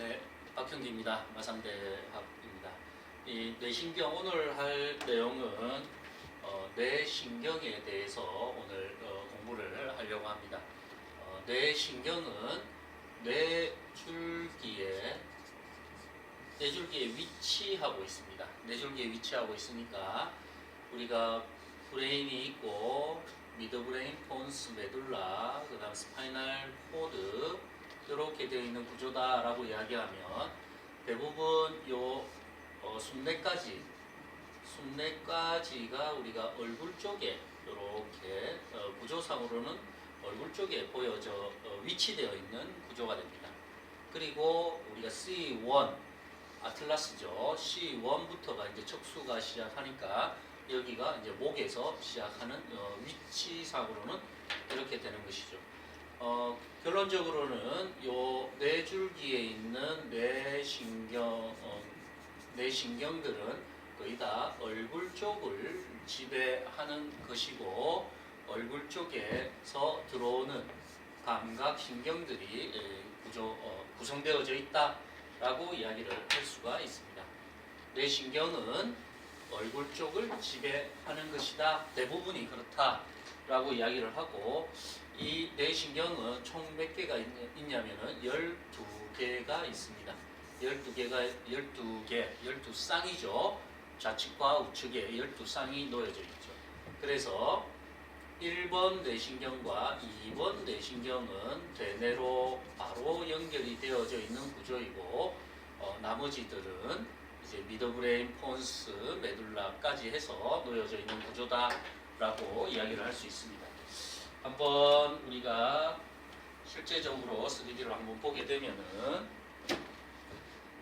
네, 박형기입니다. 마상대학입니다. 이 뇌신경 오늘 할 내용은 뇌신경에 대해서 오늘 공부를 하려고 합니다. 뇌신경은 뇌줄기에 위치하고 있습니다. 뇌줄기에 위치하고 있으니까 우리가 브레인이 있고 미드브레인, 폰스, 메둘라, 그 다음 스파이널 코드 이렇게 되어 있는 구조다라고 이야기하면 대부분 요 순뇌까지가 우리가 얼굴 쪽에 이렇게 구조상으로는 얼굴 쪽에 보여져 위치되어 있는 구조가 됩니다. 그리고 우리가 C1 아틀라스죠. C1부터가 이제 척수가 시작하니까 여기가 이제 목에서 시작하는 위치상으로는 이렇게 되는 것이죠. 결론적으로는 요 뇌줄기에 있는 뇌신경들은 거의 다 얼굴 쪽을 지배하는 것이고 얼굴 쪽에서 들어오는 감각신경들이 구성되어져 있다라고 이야기를 할 수가 있습니다. 뇌신경은 얼굴 쪽을 지배하는 것이다. 대부분이 그렇다라고 이야기를 하고 이 뇌신경은 총 몇 개가 있냐면은 12개가 있습니다. 12쌍이죠. 좌측과 우측에 12쌍이 놓여져 있죠. 그래서 1번 뇌신경과 2번 뇌신경은 대뇌로 바로 연결이 되어져 있는 구조이고 나머지들은 이제 미드브레인, 폰스, 메둘라까지 해서 놓여져 있는 구조다라고 이야기를 할 수 있습니다. 한번 우리가 실제적으로 3D로 한번 보게 되면은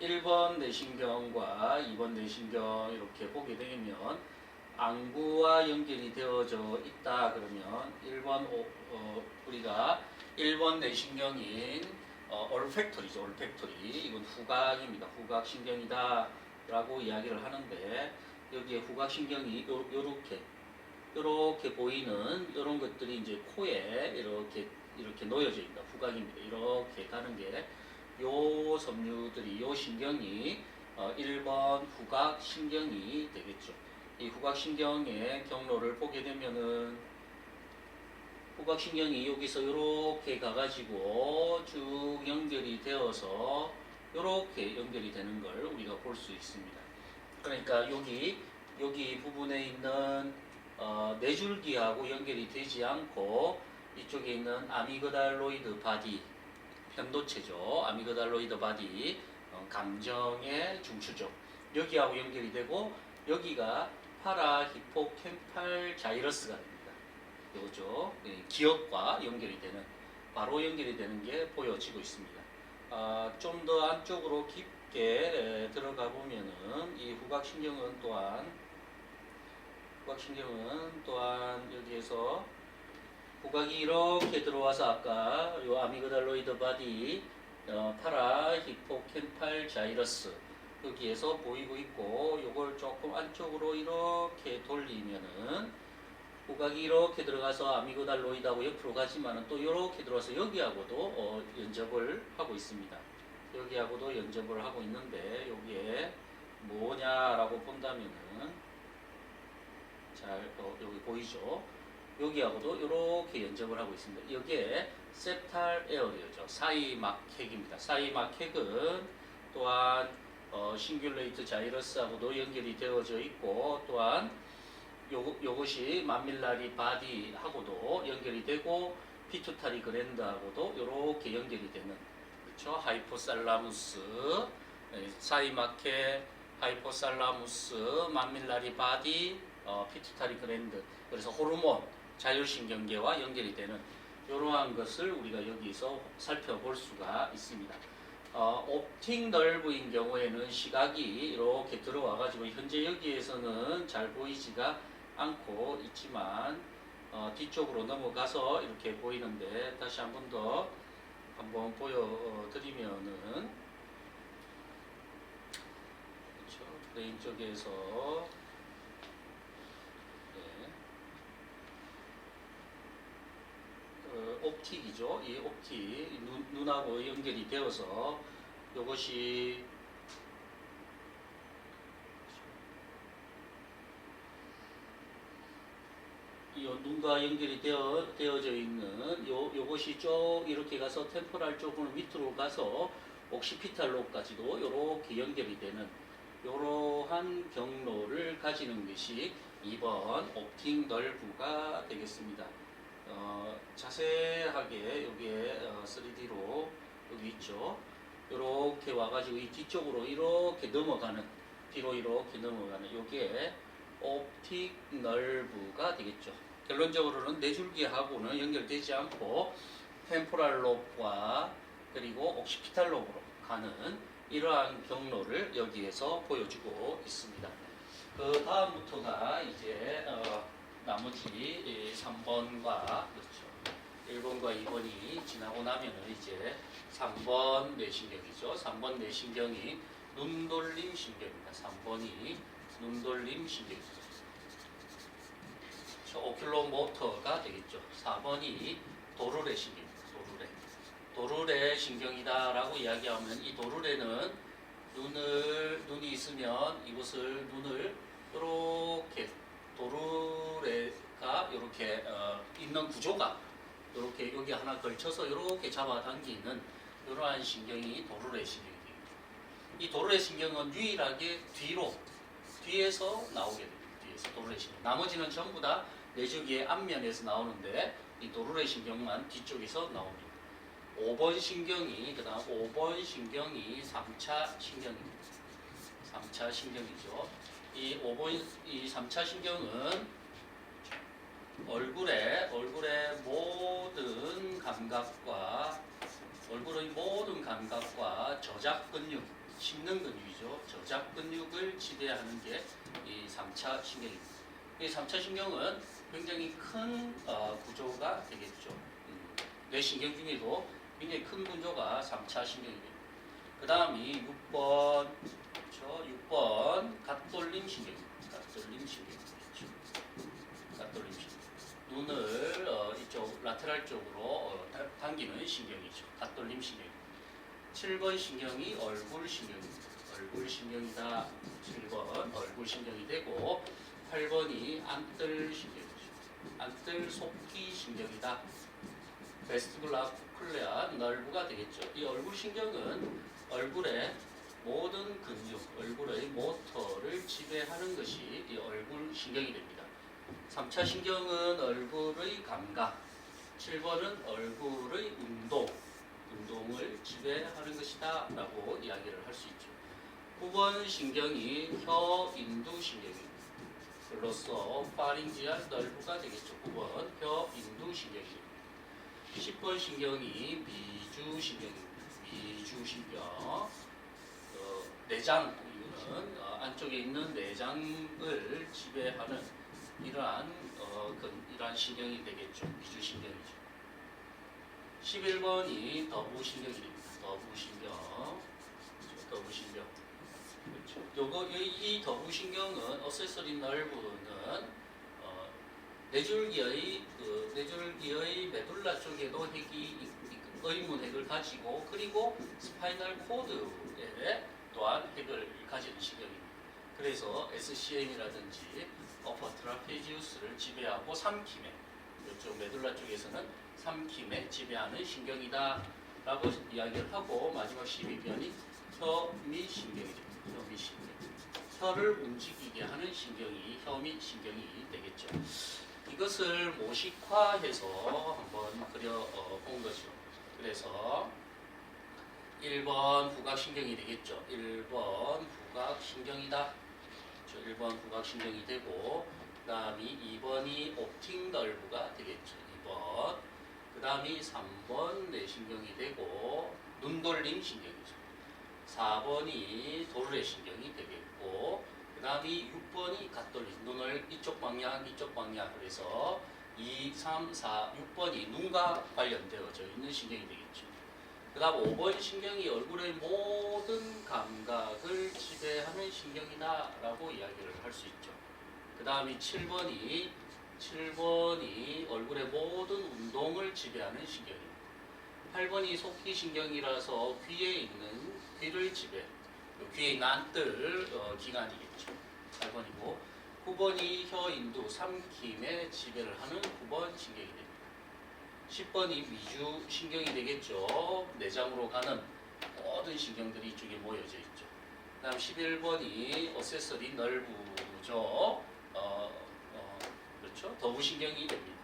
1번 뇌신경과 2번 뇌신경 이렇게 보게 되면 안구와 연결이 되어져 있다 그러면 1번 우리가 1번 뇌신경인 올팩토리죠. 올팩토리 이건 후각입니다. 후각신경이다 라고 이야기를 하는데 여기에 후각신경이 요렇게 보이는 이런 것들이 이제 코에 이렇게 놓여져 있다. 후각입니다. 이렇게 가는 게 요 섬유들이 요 신경이 1번 후각신경이 되겠죠. 이 후각신경의 경로를 보게 되면은 후각신경이 여기서 이렇게 가가지고 쭉 연결이 되어서 이렇게 연결이 되는 걸 우리가 볼 수 있습니다. 그러니까 여기 부분에 있는 뇌줄기하고 연결이 되지 않고 이쪽에 있는 아미그달로이드 바디 편도체죠. 아미그달로이드 바디 감정의 중추죠. 여기하고 연결이 되고 여기가 파라히포캠팔 자이러스가 됩니다. 이거죠. 기억과 연결이 되는 바로 연결이 되는 게 보여지고 있습니다. 좀 더 안쪽으로 깊게 들어가 보면은 이 후각신경은 또한 여기에서 후각이 이렇게 들어와서 아까 요 아미그달로이드 바디 파라히포캠팔 자이러스 여기에서 보이고 있고 요걸 조금 안쪽으로 이렇게 돌리면은 후각이 이렇게 들어가서 아미그달로이드하고 옆으로 가지만은 또 이렇게 들어와서 여기하고도 연접을 하고 있습니다. 여기하고도 연접을 하고 있는데 여기에 뭐냐라고 본다면은 여기 보이죠? 여기하고도 이렇게 연접을 하고 있습니다. 여기에 septal area죠. 사이막핵입니다. 사이막핵은 또한 싱귤레이트 자이러스하고도 연결이 되어져 있고 또한 요것이 맘밀라리 바디하고도 연결이 되고 피투타리 그랜드하고도 이렇게 연결이 되는 그렇죠. 하이포살라무스, 사이막핵, 하이포살라무스, 맘밀라리 바디, 피투타리 그랜드 그래서 호르몬 자율신경계와 연결이 되는 이러한 것을 우리가 여기서 살펴볼 수가 있습니다. 옵틱 nerve인 경우에는 시각이 이렇게 들어와 가지고 현재 여기에서는 잘 보이지가 않고 있지만 뒤쪽으로 넘어가서 이렇게 보이는데 다시 한 번 더 보여드리면은 그렇죠. 브레인 쪽에서 옵틱이죠. 이 옵틱 눈하고 연결이 되어서 요것이 이 눈과 연결이 되어져 있는 요것이 쭉 이렇게 가서 템포랄 쪽으로 밑으로 가서 옥시피탈 롭까지도 이렇게 연결이 되는 이러한 경로를 가지는 것이 2번 옵틱 널브가 되겠습니다. 자세하게 여기에 3D로 여기 있죠. 이렇게 와가지고 이 뒤쪽으로 이렇게 넘어가는 뒤로 이렇게 넘어가는 요게 옵틱 널브가 되겠죠. 결론적으로는 뇌줄기하고는 연결되지 않고 템포랄 롭과 그리고 옥시피탈 롭으로 가는 이러한 경로를 여기에서 보여주고 있습니다. 그 다음부터가 이제 나머지 3번과 그렇죠. 1번과 2번이 지나고 나면은 이제 3번 뇌신경이죠. 3번 뇌신경이 눈돌림 신경입니다. 3번이 눈돌림 신경입니다. 오큘로모터가 되겠죠. 4번이 도르래 신경입니다. 도르래 신경이다라고 이야기하면 이 도르래는 눈이 있으면 이곳을 눈을 이렇게 도르래가 이렇게 있는 구조가 이렇게 여기 하나 걸쳐서 이렇게 잡아당기는 이러한 신경이 도르래 신경이 됩니다. 이 도르래 신경은 유일하게 뒤에서 나오게 됩니다. 뒤에서 도르래 신경. 나머지는 전부 다 뇌주기의 앞면에서 나오는데 이 도르래 신경만 뒤쪽에서 나옵니다. 5번 신경이 그 다음 5번 신경이 3차 신경입니다. 3차 신경이죠. 이 3차 신경은 얼굴의 모든 감각과 저작 근육, 씹는 근육이죠. 저작 근육을 지배하는 게 이 3차 신경입니다. 이 3차 신경은 굉장히 큰 구조가 되겠죠. 뇌신경 중에도 굉장히 큰 구조가 3차 신경입니다. 그 다음이 6번, 그렇죠? 6번 갓돌림 신경입니다. 갓돌림 신경이죠. 갓돌림 신경. 눈을 이쪽 라테랄 쪽으로 당기는 신경이죠. 갓돌림 신경. 7번 신경이 얼굴 신경입니다. 얼굴 신경이다. 7번 얼굴 신경이 되고 8번이 안뜰 신경이죠. 안뜰 속기 신경이다. 베스티뷸라 코클레아 널브가 되겠죠. 이 얼굴 신경은 얼굴의 모든 근육, 얼굴의 모터를 지배하는 것이 이 얼굴 신경이 됩니다. 3차 신경은 얼굴의 감각, 7번은 얼굴의 운동을 지배하는 것이다 라고 이야기를 할 수 있죠. 9번 신경이 혀 인두 신경입니다. 글로서 파링지알 널브가 되겠죠. 9번 혀 인두 신경입니다. 10번 신경이 미주신경입니다. 미주신경. 내장, 이유는 안쪽에 있는 내장을 지배하는 이러한 신경이 되겠죠. 미주신경이죠. 11번이 더부신경이 됩니다. 더부신경. 그렇죠. 이 더부신경은 어세서리 널브는 뇌줄기의 메둘라 쪽에도 의문핵을 가지고 그리고 스파이널 코드에 또한 핵을 가지는 신경입니다. 그래서 SCM이라든지 어퍼 트라페지우스를 지배하고 삼킴에 이쪽 메둘라 쪽에서는 삼킴에 지배하는 신경이다 라고 이야기를 하고 마지막 12번이 혀미신경이 됩니다. 혀미신경. 혀를 움직이게 하는 신경이 혀미신경이 되겠죠. 이것을 모식화해서 한번 그려본 거죠. 그래서 1번 후각신경이 되겠죠. 1번 후각신경이다. 1번 후각신경이 되고 그 다음이 2번이 옵틱 널브가 되겠죠. 2번. 그 다음이 3번 뇌신경이 되고 눈돌림 신경이죠. 4번이 도르래 신경이 되겠고 그 다음이 6번이 갓돌림. 눈을 이쪽 방향 그래서 2, 3, 4, 6번이 눈과 관련되어져 있는 신경이 되겠죠. 그 다음 5번 신경이 얼굴의 모든 감각을 지배하는 신경이다 라고 이야기를 할 수 있죠. 그 다음이 7번이 얼굴의 모든 운동을 지배하는 신경입니다. 8번이 속기신경이라서 귀에 있는 귀를 지배. 귀에 있는 안뜰 기관이겠죠. 8번이고 9번이 혀, 인두, 삼킴의 지배를 하는 9번 신경이 됩니다. 10번이 위주 신경이 되겠죠. 내장으로 가는 모든 신경들이 이쪽에 모여져 있죠. 그 다음 11번이 어세서리 널브죠. 그렇죠. 더부신경이 됩니다.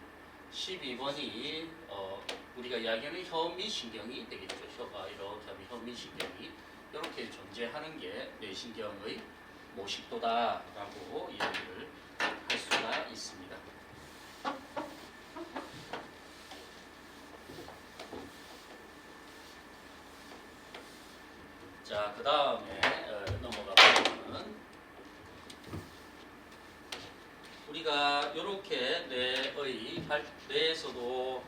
12번이 우리가 이야기하는 혀미신경이 되겠죠. 혀가 이렇게 하면 혀미신경이 이렇게 존재하는 게 뇌신경의 모식도다라고 이야기를 할 수가 있습니다. 자, 그 다음에 넘어가 보면 우리가 이렇게 뇌에서도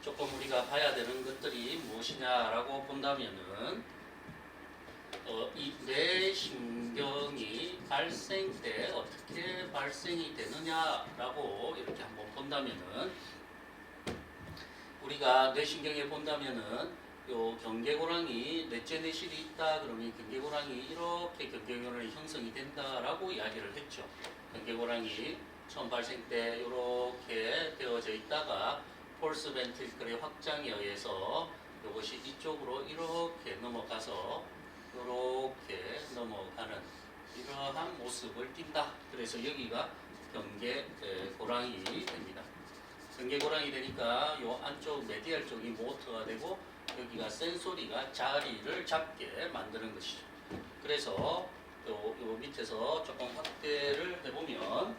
조금 우리가 봐야 되는 것들이 무엇이냐라고 본다면은 이 뇌신경이 발생 때 어떻게 발생이 되느냐라고 이렇게 한번 본다면은 우리가 뇌신경에 본다면은 요 경계고랑이 넷째 뇌실이 있다 그러면 경계고랑이 이렇게 경계고랑이 형성이 된다라고 이야기를 했죠. 경계고랑이 처음 발생 때 이렇게 되어져 있다가 폴스 벤트리클의 확장에 의해서 이것이 이쪽으로 이렇게 넘어가서 이렇게 넘어가는 이러한 모습을 띈다. 그래서 여기가 경계고랑이 됩니다. 경계고랑이 되니까 이 안쪽 메디알 쪽이 모터가 되고 여기가 센소리가 자리를 잡게 만드는 것이죠. 그래서 요 밑에서 조금 확대를 해보면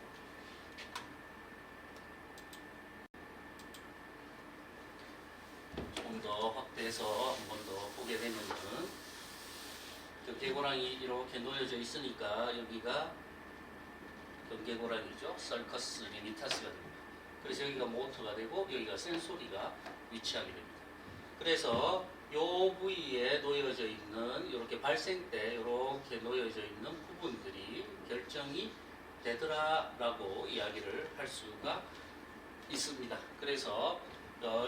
조금 더 확대해서 한 번 더 보게 되면은 경계고랑이 이렇게 놓여져 있으니까 여기가 경계고랑이죠. 썰커스 리미타스가 됩니다. 그래서 여기가 모터가 되고 여기가 센소리가 위치하게 됩니다. 그래서 요 부위에 놓여져 있는 이렇게 발생 때 이렇게 놓여져 있는 부분들이 결정이 되더라라고 이야기를 할 수가 있습니다. 그래서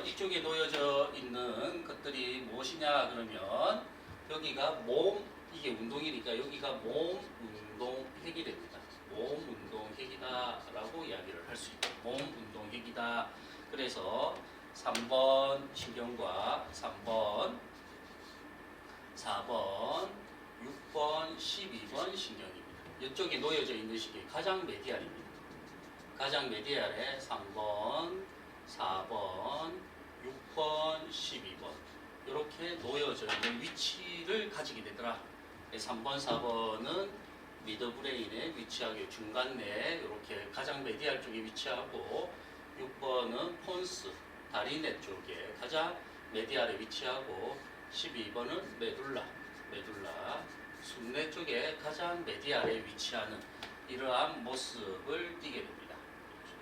이쪽에 놓여져 있는 것들이 무엇이냐 그러면 여기가 몸 이게 운동이니까 여기가 몸 운동핵이 됩니다. 몸 운동핵이다라고 이야기를 할 수 있다. 몸 운동핵이다. 그래서 3번 신경과 3번, 4번, 6번, 12번 신경입니다. 이쪽에 놓여져 있는 신경이 가장 메디알입니다. 가장 메디알에 3번, 4번, 6번, 12번 이렇게 놓여져 있는 위치를 가지게 되더라. 3번, 4번은 미드브레인에 위치하게 중간에 이렇게 가장 메디알 쪽에 위치하고 6번은 폰스, 다리내 쪽에 가장 메디알에 위치하고 12번은 메둘라, 순내 쪽에 가장 메디알에 위치하는 이러한 모습을 띠게 됩니다.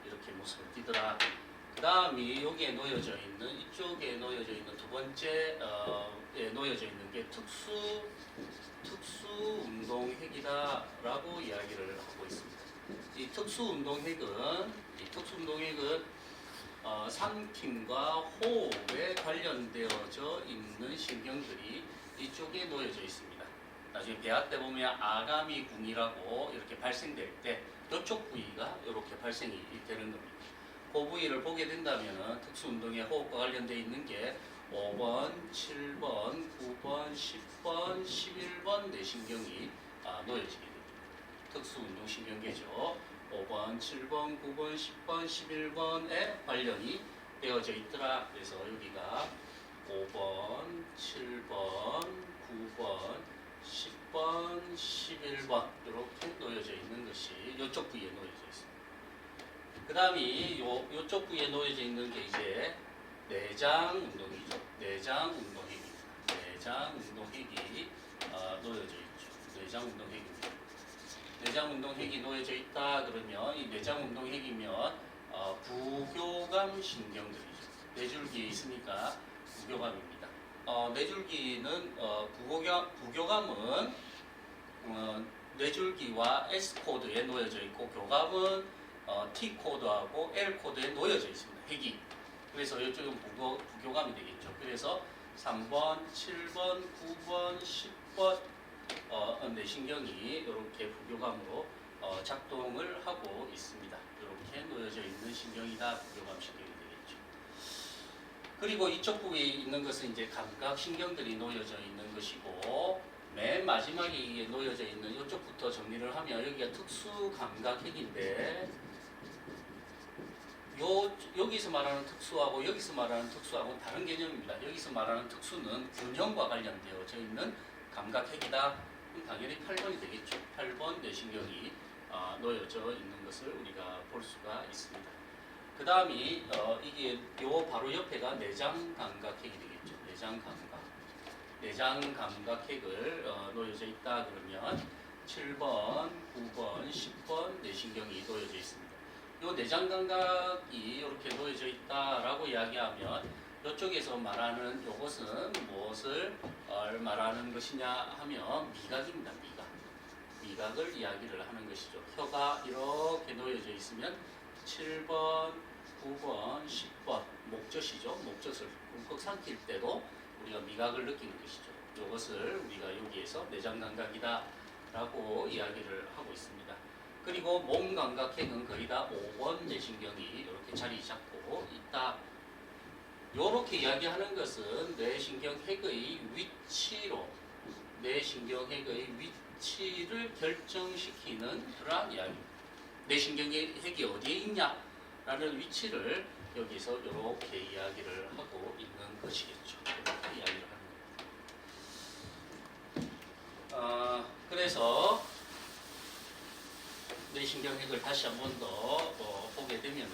이렇게 모습을 띠더라. 그 다음이 여기에 놓여져 있는 이쪽에 놓여져 있는 두 번째 놓여져 있는 게 특수 운동핵이다라고 이야기를 하고 있습니다. 이 특수 운동핵은 삼킴과 호흡에 관련되어져 있는 신경들이 이쪽에 놓여져 있습니다. 나중에 대학 때 보면 아가미궁이라고 이렇게 발생될 때 이쪽 부위가 이렇게 발생이 되는 겁니다. 그 부위를 보게 된다면 특수운동의 호흡과 관련되어 있는 게 5번, 7번, 9번, 10번, 11번 뇌신경이 놓여지게 됩니다. 특수운동신경계죠. 5번, 7번, 9번, 10번, 11번에 관련이 되어져 있더라. 그래서 여기가 5번, 7번, 9번, 10번, 11번 이렇게 놓여져 있는 것이 이쪽 부위에 놓여져 있습니다. 그 다음이 요쪽 부위에 놓여져 있는 게 이제 내장 운동이죠. 내장 운동핵입니다. 내장 운동핵이 놓여져 있죠. 내장 운동핵입니다. 내장 운동핵이 놓여져 있다 그러면 이 내장 운동핵이면 부교감 신경들이죠. 뇌줄기에 있으니까 부교감입니다. 뇌줄기는 부교감은 뇌줄기와 S 코드에 놓여져 있고 교감은 T 코드하고 L 코드에 놓여져 있습니다. 핵이. 그래서 이쪽은 부교감이 되겠죠. 그래서 3번, 7번, 9번, 10번 뇌신경이 이렇게 부교감으로 작동을 하고 있습니다. 이렇게 놓여져 있는 신경이다 부교감 신경이 되겠죠. 그리고 이쪽 부위에 있는 것은 이제 감각신경들이 놓여져 있는 것이고, 맨 마지막에 이게 놓여져 있는 이쪽부터 정리를 하면 여기가 특수감각핵인데, 여기서 말하는 특수하고 여기서 말하는 특수하고는 다른 개념입니다. 여기서 말하는 특수는 균형과 관련되어져 있는 감각핵이다. 그럼 당연히 8번이 되겠죠. 8번 뇌신경이 놓여져 있는 것을 우리가 볼 수가 있습니다. 그 다음이 이게 요 바로 옆에가 내장감각핵이 되겠죠. 내장감각. 내장감각핵을 놓여져 있다 그러면 7번, 9번, 10번 뇌신경이 놓여져 있습니다. 요 내장감각이 이렇게 놓여져 있다라고 이야기하면 이쪽에서 말하는 이것은 무엇을 말하는 것이냐 하면 미각입니다. 미각을 이야기를 하는 것이죠. 혀가 이렇게 놓여져 있으면 7번, 9번, 10번 목젖이죠. 목젖을 꿀꺽 삼킬 때도 우리가 미각을 느끼는 것이죠. 이것을 우리가 여기에서 내장감각이다 라고 이야기를 하고 있습니다. 그리고 몸감각핵은 거의 다 5번 뇌신경이 이렇게 자리 잡고 있다. 이렇게 이야기하는 것은 뇌신경핵의 위치로 뇌신경핵의 위치를 결정시키는 그러한 이야기입니다. 뇌신경핵이 어디에 있냐라는 위치를 여기서 이렇게 이야기를 하고 있는 것이겠죠. 이렇게 이야기를 하는 겁니다. 그래서 뇌신경핵을 다시 한 번 더 보게 되면은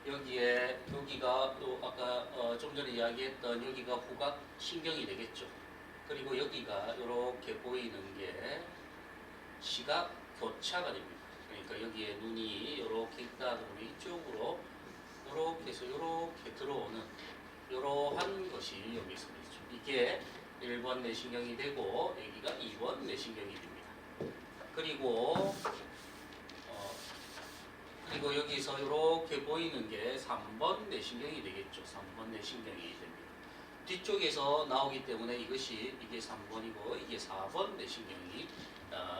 여기가 또 아까 좀 전에 이야기했던 여기가 후각신경이 되겠죠. 그리고 여기가 이렇게 보이는 게 시각 교차가 됩니다. 그러니까 여기에 눈이 이렇게 있다 그러면 이쪽으로 이렇게 해서 이렇게 들어오는 이러한 것이 여기서 있죠. 이게 1번 뇌신경이 되고 여기가 2번 뇌신경이 됩니다. 그리고 여기서 이렇게 보이는 게 3번 뇌신경이 되겠죠. 3번 뇌신경이 됩니다. 뒤쪽에서 나오기 때문에 이게 3번이고 이게 4번 뇌신경이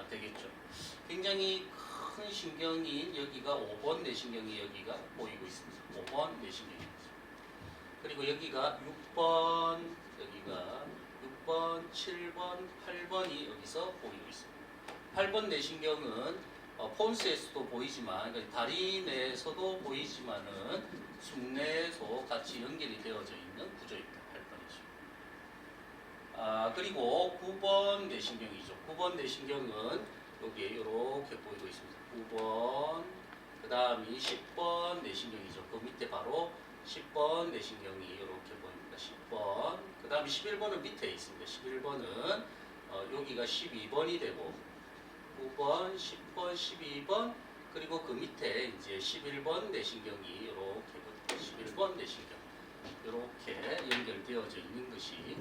되겠죠. 굉장히 큰 신경인 여기가 5번 뇌신경이 여기가 보이고 있습니다. 5번 뇌신경이죠. 그리고 여기가 6번, 7번, 8번이 여기서 보이고 있습니다. 8번 뇌신경은 폰스에서도 보이지만, 그러니까 다리 내에서도 보이지만은 숙내에서 같이 연결이 되어져 있는 구조입니다. 8번이죠. 그리고 9번 뇌신경이죠. 9번 뇌신경은 여기에 이렇게 보이고 있습니다. 9번, 그 다음이 10번 뇌신경이죠. 그 밑에 바로 10번 뇌신경이 이렇게 보입니다. 10번, 그 다음에 11번은 밑에 있습니다. 11번은 여기가 12번이 되고 9번, 10번, 12번, 그리고 그 밑에 이제 11번 뇌신경이 이렇게 11번 뇌신경 이렇게 연결되어져 있는 것이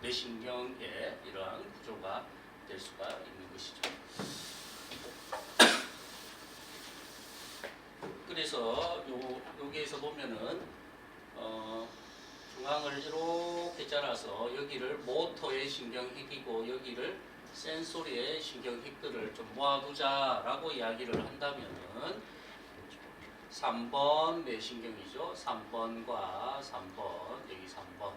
뇌신경의 이러한 구조가 될 수가 있는 것이죠. 그래서 여기에서 보면은 중앙을 이렇게 잘라서 여기를 모터의 신경핵이고 여기를 센소리의 신경핵들을 좀 모아두자라고 이야기를 한다면은 3번 뇌신경이죠. 3번과 3번, 여기 3번,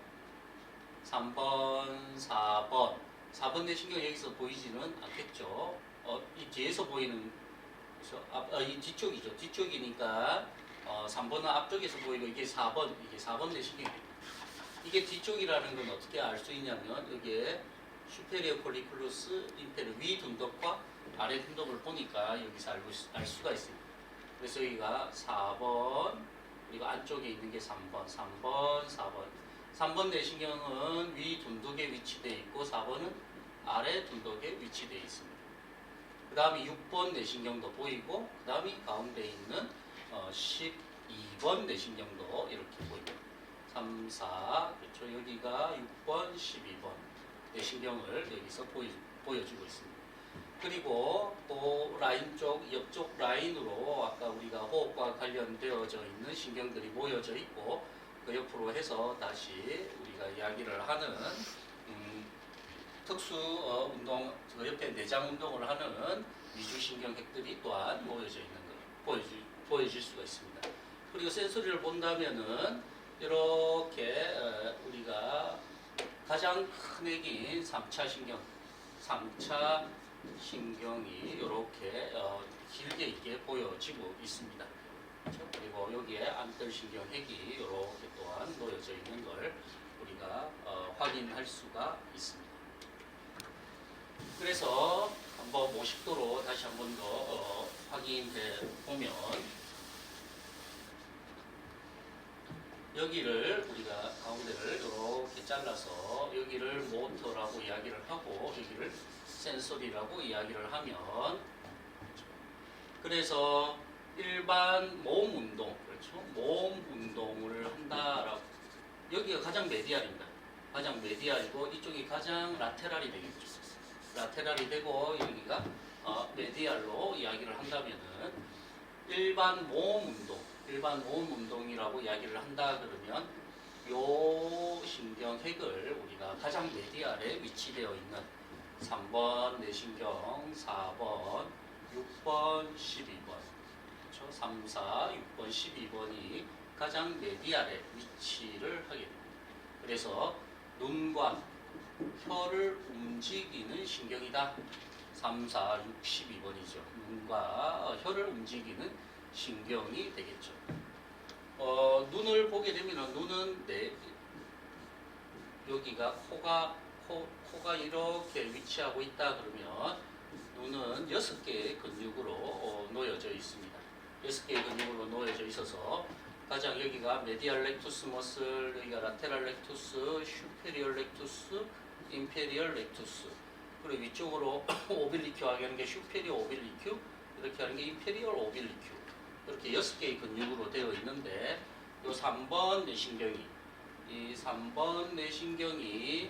4번. 4번 뇌신경 여기서 보이지는 않겠죠. 이 뒤에서 보이는, 이 뒤쪽이죠. 뒤쪽이니까 3번은 앞쪽에서 보이고 이게 4번 뇌신경입니다. 이게 뒤쪽이라는 건 어떻게 알 수 있냐면 여기에 슈페리어 콜리큘러스 인페리어 위 둔덕과 아래 둔덕을 보니까 여기서 알 수가 있습니다. 그래서 여기가 4번, 그리고 안쪽에 있는 게 3번. 3번 뇌신경은 위 둔덕에 위치되어 있고 4번은 아래 둔덕에 위치되어 있습니다. 그 다음에 6번 뇌신경도 보이고 그 다음에 가운데 있는 12번 뇌신경도 이렇게 보입니다. 3, 4, 그렇죠. 여기가 6번, 12번 뇌신경을 여기서 보여주고 있습니다. 그리고 그 라인 쪽, 옆쪽 라인으로 아까 우리가 호흡과 관련되어져 있는 신경들이 모여져 있고 그 옆으로 해서 다시 우리가 이야기를 하는 특수 운동, 그 옆에 내장 운동을 하는 미주신경핵들이 또한 모여져 있는 걸 보여질 수가 있습니다. 그리고 센서리를 본다면은 이렇게 우리가 가장 큰 액인 3차 신경이 이렇게 길게 있게 보여지고 있습니다. 그렇죠? 그리고 여기에 안τερ신경핵이 이렇게 또한 놓여져 있는 걸 우리가 확인할 수가 있습니다. 그래서 한번 모식도로 다시 한 번 더 확인해 보면 여기를 우리가 가운데를 이렇게 잘라서 여기를 모터라고 이야기를 하고 여기를 센소리라고 이야기를 하면 그래서 일반 몸 운동, 그렇죠? 몸 운동을 한다라고 여기가 가장 메디알입니다. 가장 메디알이고 이쪽이 가장 라테랄이 되겠죠. 라테랄이 되고 여기가 메디알로 이야기를 한다면은 일반 몸 운동이라고 이야기를 한다 그러면 요 신경핵을 우리가 가장 메디알에 위치되어 있는 3번 뇌신경, 4번, 6번, 12번, 그렇죠? 3, 4, 6번, 12번이 가장 메디알에 위치를 하게 됩니다. 그래서 눈과 혀를 움직이는 신경이다. 3, 4, 6, 12번이죠. 눈과 혀를 움직이는 신경이 되겠죠. 눈을 보게 되면 눈은 여기가 코가 이렇게 위치하고 있다 그러면 눈은 6개의 근육으로 놓여져 있습니다. 6개의 근육으로 놓여져 있어서 가장 여기가 메디알 렉투스 머슬, 여기가 라테랄 렉투스, 슈페리얼 렉투스, 인페리얼 렉투스, 그리고 위쪽으로 오빌리큐 하는 게 슈페리어 오빌리큐, 이렇게 하는 게 인페리얼 오빌리큐, 이렇게 6개의 근육으로 되어 있는데 이 3번 뇌신경이 이 3번 뇌신경이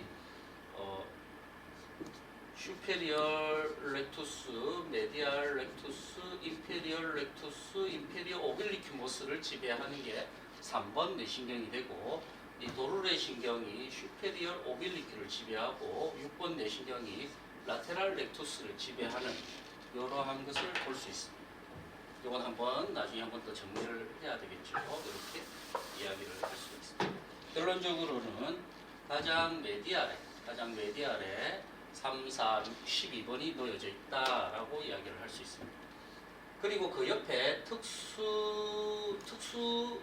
슈페리얼 렉투스, 메디알 렉투스, 인페리얼 렉투스, 인페리어 오빌리큐 머슬을 지배하는 게 3번 뇌신경이 되고 이 도르레 신경이 슈페리얼 오빌리큐를 지배하고 6번 뇌신경이 라테랄 렉투스를 지배하는 이러한 것을 볼 수 있습니다. 이건 한번 나중에 한번 더 정리를 해야 되겠죠. 이렇게 이야기를 할 수 있습니다. 결론적으로는 가장 메디알에 3, 4, 6, 12번이 놓여져 있다라고 이야기를 할 수 있습니다. 그리고 그 옆에 특수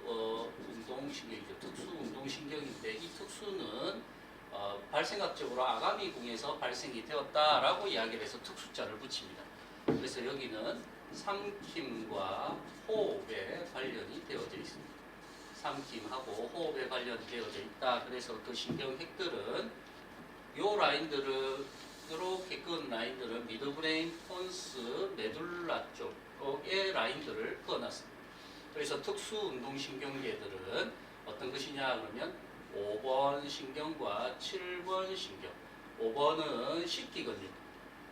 운동신경이죠. 특수 운동신경인데 이 특수는 발생학적으로 아가미궁에서 발생이 되었다라고 이야기를 해서 특수자를 붙입니다. 그래서 여기는 삼킴과 호흡에 관련이 되어져 있습니다. 삼킴하고 호흡에 관련되어져 있다. 그래서 그 신경핵들은 요 라인들은 이렇게 끈 라인들은 미드브레인 폰스 메둘라 쪽의 라인들을 그어놨습니다. 그래서 특수 운동신경계들은 어떤 것이냐 그러면 5번 신경과 7번 신경. 5번은 식기근육.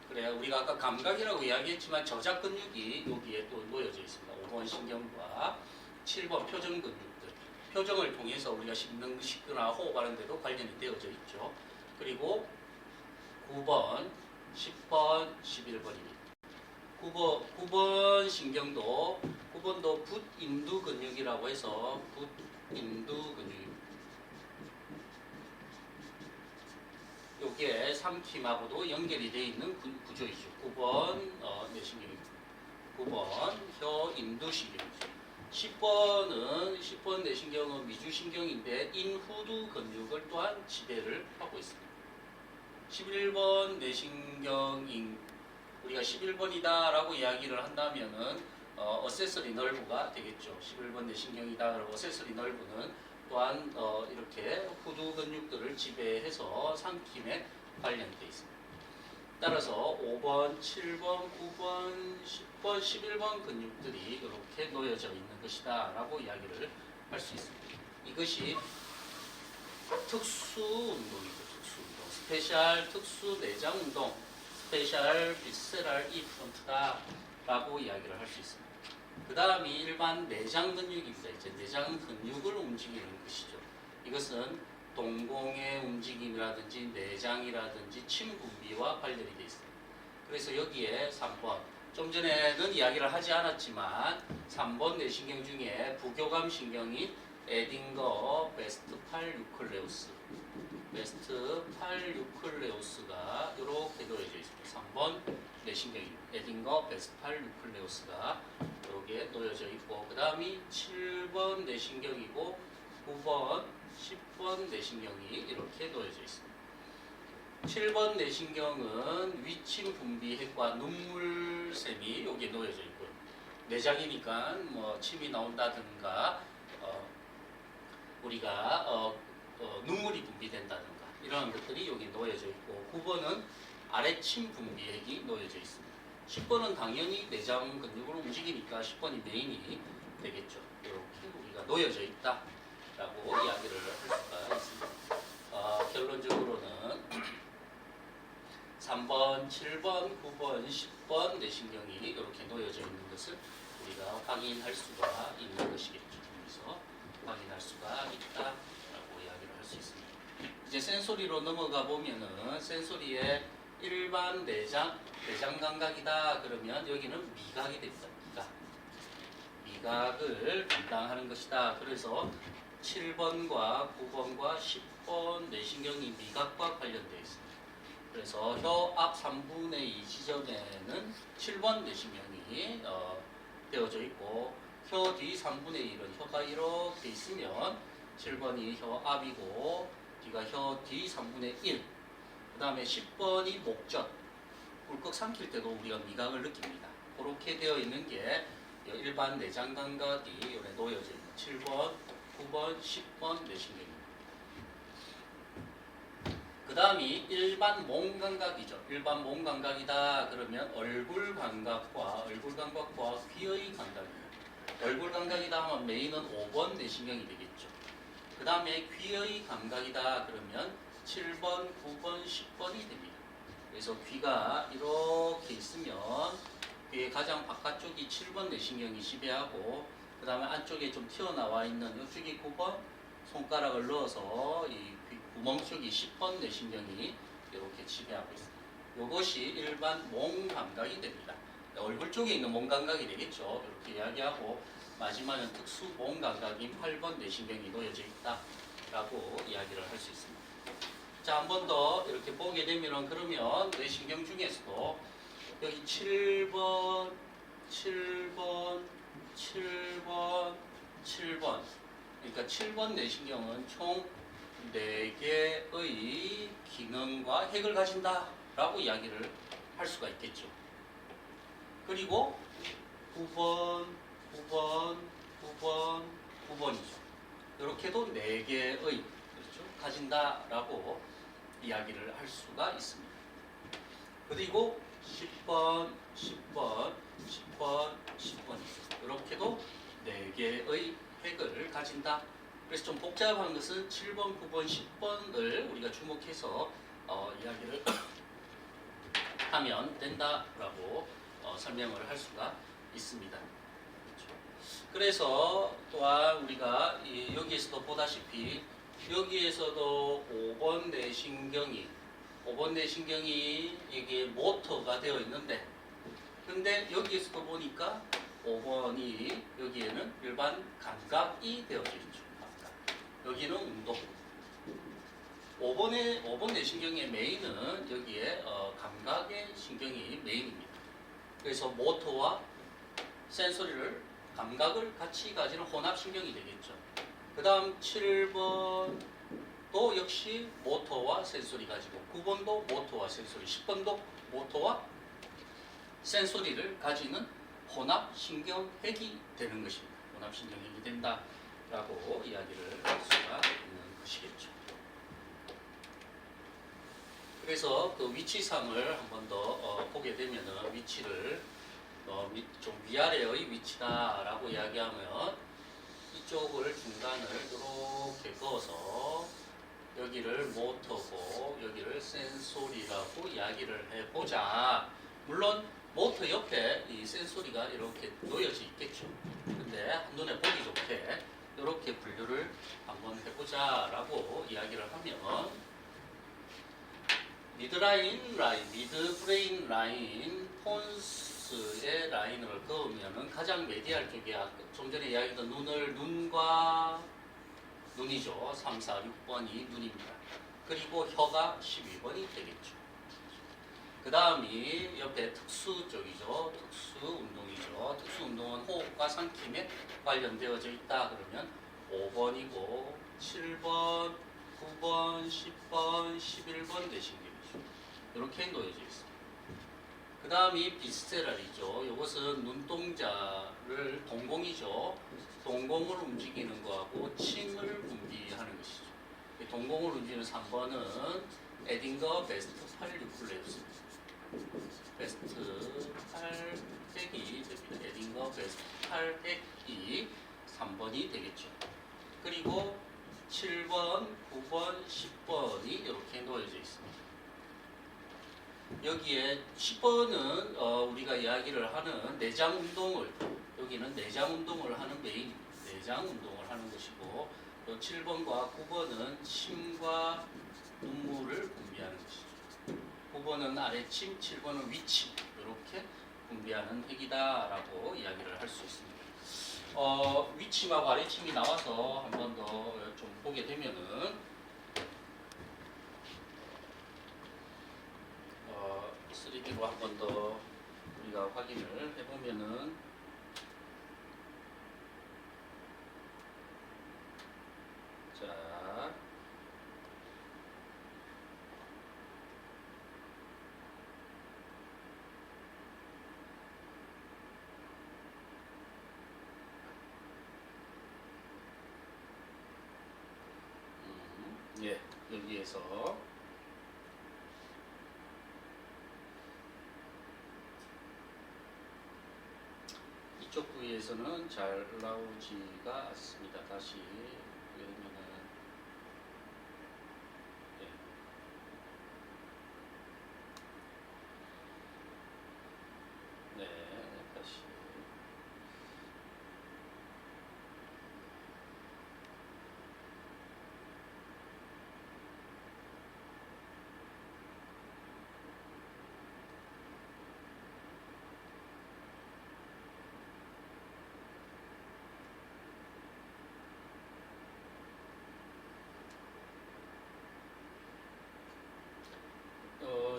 그래 우리가 아까 감각이라고 이야기했지만 저작 근육이 여기에 또 놓여져 있습니다. 5번 신경과 7번 표정 근육들. 표정을 통해서 우리가 씹거나 호흡하는 데도 관련이 되어져 있죠. 그리고 9번, 10번, 11번입니다. 9번 신경도 9번도 붓인두 근육이라고 해서 붓인두 근육입니다. 여기에 삼킴하고도 연결이 되어 있는 구조이죠. 9번 뇌신경입니다. 9번 혀인두신경이죠. 10번 뇌신경은 미주신경인데 인후두 근육을 또한 지배를 하고 있습니다. 11번 뇌신경인 우리가 11번이다 라고 이야기를 한다면은 어세서리 널브가 되겠죠. 11번 뇌신경이다 그러고 어세서리 널브는 또한 이렇게 후두 근육들을 지배해서 삼킴에 관련되어 있습니다. 따라서 5번, 7번, 9번, 10번, 11번 근육들이 이렇게 놓여져 있는 것이다 라고 이야기를 할 수 있습니다. 이것이 특수 운동이죠. 특수 운동. 스페셜 특수 내장 운동, 스페셜 비스세랄 이프론트다 라고 이야기를 할 수 있습니다. 그 다음이 일반 내장 근육입니다. 이제 내장 근육을 움직이는 것이죠. 이것은 동공의 움직임이라든지 내장이라든지 침 분비와 관련이 되어 있습니다. 그래서 여기에 3번, 좀 전에는 이야기를 하지 않았지만 3번 뇌신경 중에 부교감 신경인 에딩거 베스트8 뉴클레우스, 베스트8 뉴클레우스가 이렇게 놓여져 있습니다. 3번 뇌신경인 에딩거 베스트8 뉴클레우스가 이렇게 놓여져 있고, 그 다음이 7번 뇌신경이고 9번, 10번 뇌신경이 이렇게 놓여져 있습니다. 7번 뇌신경은 위침 분비핵과 눈물샘이 여기에 놓여져 있고요. 내장이니까 뭐 침이 나온다든가 우리가 눈물이 분비된다든가 이런 것들이 여기 놓여져 있고, 9번은 아래침 분비핵이 놓여져 있습니다. 10번은 당연히 내장 근육으로 움직이니까 10번이 메인이 되겠죠. 이렇게 우리가 놓여져 있다라고 이야기를 할 수가 있습니다. 결론적으로는 3번, 7번, 9번, 10번 뇌신경이 이렇게 놓여져 있는 것을 우리가 확인할 수가 있는 것이겠죠. 그래서 확인할 수가 있다라고 이야기를 할 수 있습니다. 이제 센소리로 넘어가 보면은 센소리의 일반 내장 감각이다 그러면 여기는 미각이 됩니다. 미각을 담당하는 것이다. 그래서 7번과 9번과 10번 뇌신경이 미각과 관련되어 있습니다. 그래서 혀 앞 3분의 2 지점에는 7번 뇌신경이 되어져 있고, 혀 뒤 3분의 1은 혀가 이렇게 있으면 7번이 혀 앞이고 뒤가 혀 뒤 3분의 1, 그 다음에 10번이 목젖, 꿀꺽 삼킬 때도 우리가 미각을 느낍니다. 그렇게 되어 있는 게 일반 내장 감각이 여기 놓여져 있는 7번, 9번, 10번 뇌신경입니다. 그 다음이 일반 몸 감각이죠. 일반 몸 감각이다 그러면 얼굴 감각과 귀의 감각입니다. 얼굴 감각이다 하면 메인은 5번 뇌신경이 되겠죠. 그 다음에 귀의 감각이다 그러면 7번, 9번, 10번이 됩니다. 그래서 귀가 이렇게 있으면 귀의 가장 바깥쪽이 7번 뇌신경이 지배하고, 그 다음에 안쪽에 좀 튀어나와 있는 이쪽이 9번, 손가락을 넣어서 이 귀 구멍 쪽이 10번 뇌신경이 이렇게 지배하고 있습니다. 이것이 일반 몸 감각이 됩니다. 얼굴 쪽에 있는 몸 감각이 되겠죠. 이렇게 이야기하고, 마지막은 특수 몸 감각인 8번 뇌신경이 놓여져 있다라고 이야기를 할 수 있습니다. 자, 한 번 더 이렇게 보게 되면, 그러면 뇌신경 중에서도 여기 7번, 7번, 7번, 7번, 그러니까 7번 뇌신경은 총 4개의 기능과 핵을 가진다라고 이야기를 할 수가 있겠죠. 그리고 9번, 9번, 9번, 9번이죠. 이렇게도 4개의 그렇죠? 가진다라고 이야기를 할 수가 있습니다. 그리고 10번, 10번, 10번, 10번이죠. 이렇게도 4개의 핵을 가진다. 그래서 좀 복잡한 것은 7번, 9번, 10번을 우리가 주목해서 이야기를 하면 된다라고 설명을 할 수가 있습니다. 그렇죠? 그래서 또한 우리가 여기에서도 보다시피 여기에서도 5번 뇌신경이 이게 모터가 되어 있는데, 근데 여기에서도 보니까 5번이 여기에는 일반 감각이 되어져 있죠. 감각. 여기는 운동. 5번 뇌신경의 메인은 여기에 감각의 신경이 메인입니다. 그래서 모터와 센소리를, 감각을 같이 가지는 혼합신경이 되겠죠. 그 다음 7번도 역시 모터와 센소리 가지고, 9번도 모터와 센소리, 10번도 모터와 센소리를 가지는 혼합신경핵이 되는 것입니다. 혼합신경핵이 된다라고 이야기를 할 수가 있는 것이겠죠. 그래서 그 위치상을 한 번 더 보게 되면은, 위치를 좀 위아래의 위치다라고 이야기하면, 이쪽을 중간을 이렇게 그어서 여기를 모터고 여기를 센소리라고 이야기를 해보자. 물론 모터 옆에 이 센소리가 이렇게 놓여져 있겠죠. 근데 한눈에 보기 좋게 이렇게 분류를 한번 해보자라고 이야기를 하면 미드라인 라인, 미드브레인 라인, 폰스의 라인을 그으면은 가장 메디알 쪽에 좀 전에 이야기했던 눈과 눈이죠. 3, 4, 6번이 눈입니다. 그리고 혀가 12번이 되겠죠. 그 다음이 옆에 특수 쪽이죠. 특수 운동이죠. 특수 운동은 호흡과 삼킴에 관련되어져 있다 그러면 5번이고 7번, 9번, 10번, 11번 내신경이죠. 이렇게 놓여져 있습니다. 그 다음이 비스테랄이죠. 이것은 눈동자를 동공이죠. 동공을 움직이는 거하고 침을 분비하는 것이죠. 동공을 움직이는 3번은 에딩거 베스트 8유클레우스 베스트 8핵이 됩니다. 에딩거 베스트 8핵이 3번이 되겠죠. 그리고 7번, 9번, 10번이 이렇게 놓여져 있습니다. 여기에 10번은 우리가 이야기를 하는 내장 운동을, 여기는 내장 운동을 하는 메인입니다. 내장 운동을 하는 것이고, 또 7번과 9번은 침과 눈물을 분비하는 것이죠. 9번은 아래침, 7번은 위침, 이렇게 분비하는 핵이다라고 이야기를 할 수 있습니다. 위침하고 아래침이 나와서 한 번 더 좀 보게 되면은 3D로 한 번 더 우리가 확인을 해보면은 자 예, 여기에서 이쪽 부위에서는 잘 나오지가 않습니다. 다시 그러면은 네, 다시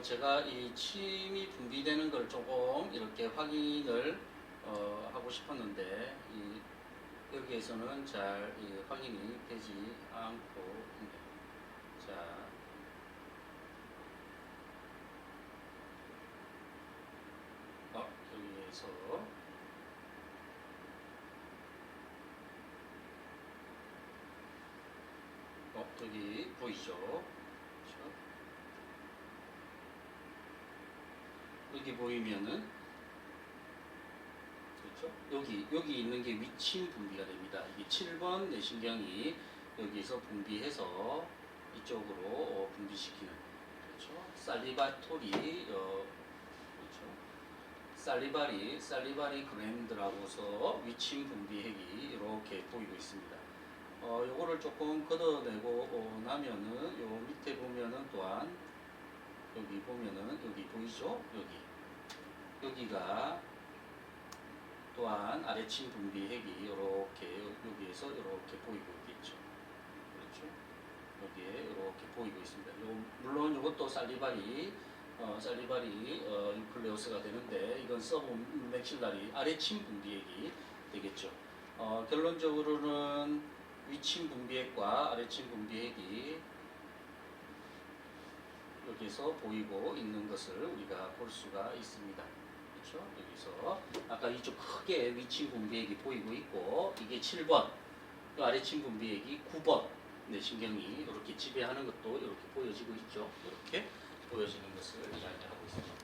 제가 이 침이 분비되는 걸 조금 이렇게 확인을 하고 싶었는데 여기에서는 잘 확인이 되지 않고 있네요. 자, 여기에서 여기 보이죠? 그렇죠? 여기 보이면은 그렇죠? 여기 있는 게 위침 분비가 됩니다. 이게 7번 내신경이 여기서 분비해서 이쪽으로 분비시키는 그렇죠? 살리바토리 그렇죠? 살리바리 그랜드라고서 위침 분비핵이 이렇게 보이고 있습니다. 요거를 조금 걷어내고 나면은 요 밑에 보면은 또한 여기 보면은 여기 보이죠? 여기가 또한 아래침 분비핵이 이렇게 여기에서 이렇게 보이고 있겠죠. 그렇죠? 여기에 이렇게 보이고 있습니다. 물론 이것도 살리바리 인클레우스가 되는데 이건 서브 맥실라리 아래침 분비핵이 되겠죠. 결론적으로는 위침 분비핵과 아래침 분비핵이 여기서 보이고 있는 것을 우리가 볼 수가 있습니다. 그렇죠? 여기서 아까 이쪽 크게 위침 분비핵이 보이고 있고 이게 7번, 또 아래침 분비핵이 9번 내신경이 이렇게 지배하는 것도 이렇게 보여지고 있죠. 이렇게 보여지는 것을 이야기하고 있습니다.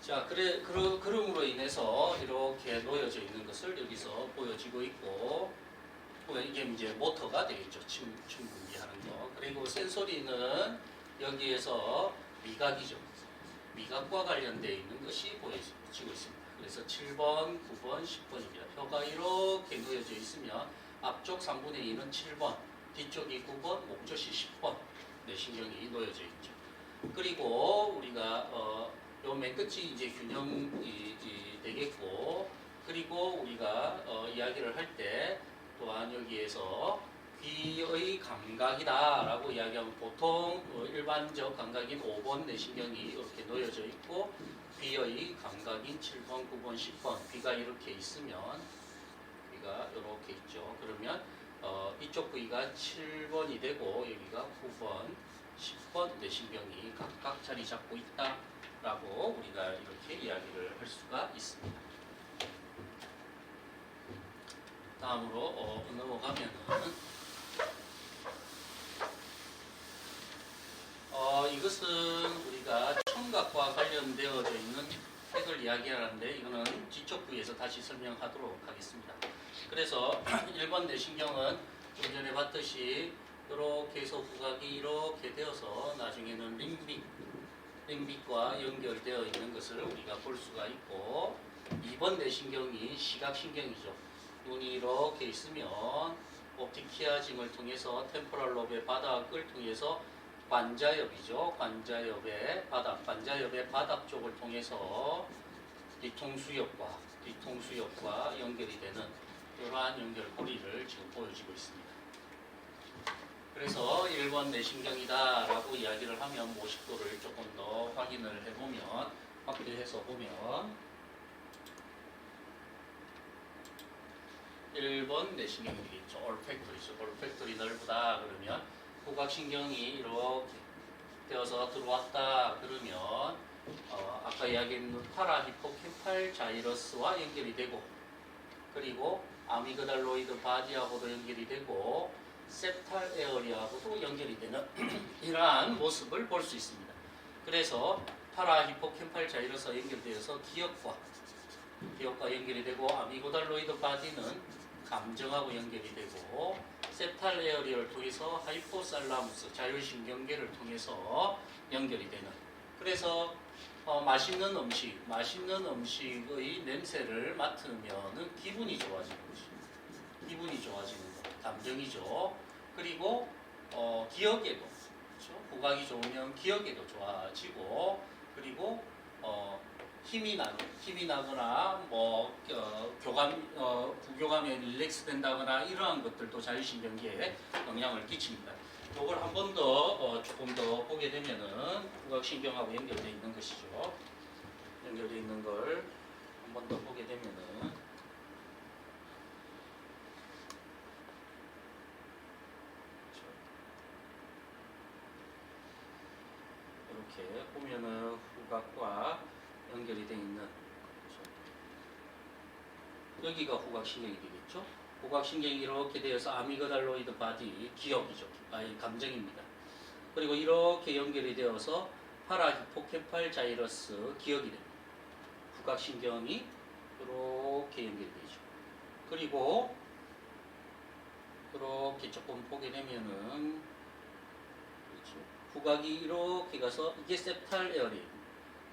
자, 그럼으로 인해서 이렇게 놓여져 있는 것을 여기서 보여지고 있고, 이게 이제 모터가 되겠죠. 침 분비하는 거. 그리고 센소리는 여기에서 미각이죠. 미각과 관련되어 있는 것이 보여지고 있습니다. 그래서 7번, 9번, 10번입니다. 혀가 이렇게 놓여져 있으면 앞쪽 3분의 2는 7번, 뒤쪽이 9번, 목젖이 10번 뇌신경이 놓여져 있죠. 그리고 우리가 요 맨 끝이 이제 균형이 되겠고, 그리고 우리가 이야기를 할 때 또한 여기에서 귀의 감각이다라고 이야기하면 보통 일반적 감각인 5번 뇌신경이 이렇게 놓여져 있고, 귀의 감각인 7번, 9번, 10번 귀가 이렇게 있으면 귀가 이렇게 있죠. 그러면 이쪽 부위가 7번이 되고 여기가 9번, 10번 뇌신경이 각각 자리 잡고 있다라고 우리가 이렇게 이야기를 할 수가 있습니다. 다음으로 넘어가면은 이것은 우리가 청각과 관련되어져 있는 핵을 이야기하는데 이거는 뒤쪽 부위에서 다시 설명하도록 하겠습니다. 그래서 1번 뇌신경은 좀 전에 봤듯이 이렇게 해서 후각이 이렇게 되어서 나중에는 림빅과 연결되어 있는 것을 우리가 볼 수가 있고, 2번 뇌신경이 시각신경이죠. 눈이 이렇게 있으면 옵틱 키아징을 통해서 템포럴 롭의 바닥을 통해서 관자엽이죠. 관자엽의 바닥 쪽을 통해서 뒤통수엽과 연결이 되는 이러한 연결고리를 지금 보여주고 있습니다. 그래서 1번 뇌신경이다라고 이야기를 하면 모식도를 조금 더 확인을 해보면, 확대해서 보면 1번 뇌신경이 되겠죠. 올팩토리죠. 올팩토리 넓다 그러면 후각신경이 이렇게 되어서 들어왔다 그러면 아까 이야기했던 파라히포캠팔 자이러스와 연결이 되고, 그리고 아미그달로이드 바디하고도 연결이 되고 septal 에어리하고도 연결이 되는 이러한 모습을 볼 수 있습니다. 그래서 파라히포캠팔 자이러스와 연결되어서 기억과 연결이 되고, 아미고달로이드 바디는 감정하고 연결이 되고, septal 에어리를 통해서 하이포살라무스 자율신경계를 통해서 연결이 되는, 그래서 맛있는 음식의 냄새를 맡으면은 기분이 좋아지는 것입니다. 기분이 좋아지는 것, 감정이죠. 그리고 기억에도, 그렇죠? 후각이 좋으면 기억에도 좋아지고, 그리고 힘이 나거나 부교감에 릴렉스 된다거나 이러한 것들도 자율신경계에 영향을 끼칩니다. 이걸 한 번 더 조금 더 보게 되면은 후각신경하고 연결되어 있는 것이죠. 연결되어 있는 걸 한 번 더 보게 되면은 이렇게 보면은 후각과 연결이 되어 있는, 여기가 후각신경이 되겠죠. 후각신경이 이렇게 되어서 아미그달로이드 바디, 기억이죠. 감정입니다. 그리고 이렇게 연결이 되어서 파라히포캠팔 자이러스, 기억이 됩니다. 후각신경이 이렇게 연결이 되죠. 그리고 이렇게 조금 보게 되면은, 그렇죠, 후각이 이렇게 가서 이게 septal 에어리어,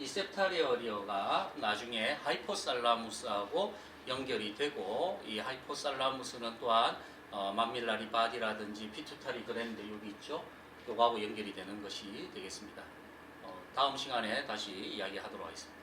이 septal 에어리어가 나중에 하이포살라무스하고 연결이 되고, 이 하이포살라무스는 또한 맘밀라리 바디라든지 피투타리 그랜드 여기 있죠. 요거하고 연결이 되는 것이 되겠습니다. 다음 시간에 다시 이야기하도록 하겠습니다.